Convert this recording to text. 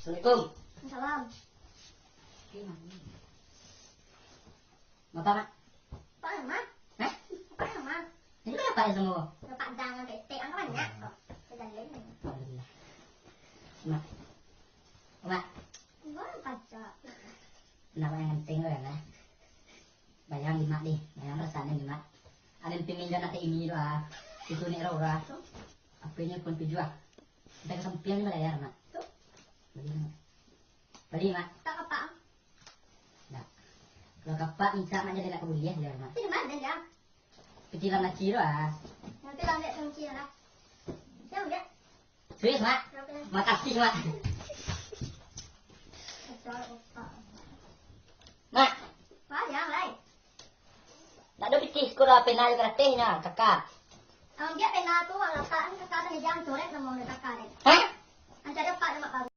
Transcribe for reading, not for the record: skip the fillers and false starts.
Assalamualaikum. Salam. Bapak, Mak? Pak Mak? Hah? Pak Mak? Ini kenapa ya semua? Pak jangan kayak ang banyak kok. Jangan lain. Alhamdulillah. Mak. Mak. Enggak baca. Kenapa yang penting lo ya, nah? Bayang 5 deh, bayang rasanya 5. Ada yang pingin dan ini doa. Itu nih roh. Apanya pun tujuan. Kita kesampian ni ya, Mak. Tuh. Beli, Mak. Tak apa. Nah. Kalau kapak minta mak jadi nak kuliah ya, Mak. Di mana dia? Kecilan nak kira ah. Nanti lah lihat kunci lah. Siapa dia? Serius, Mak. Makasih, Mak. Mak. Pak yang lain. Nak ada pitih sekolah penal keratihnya, kakak. Dia pernah tu, kalau tak, kakak tu ni jangan corek nama kakak ni. Hah? Antara pak nama baru.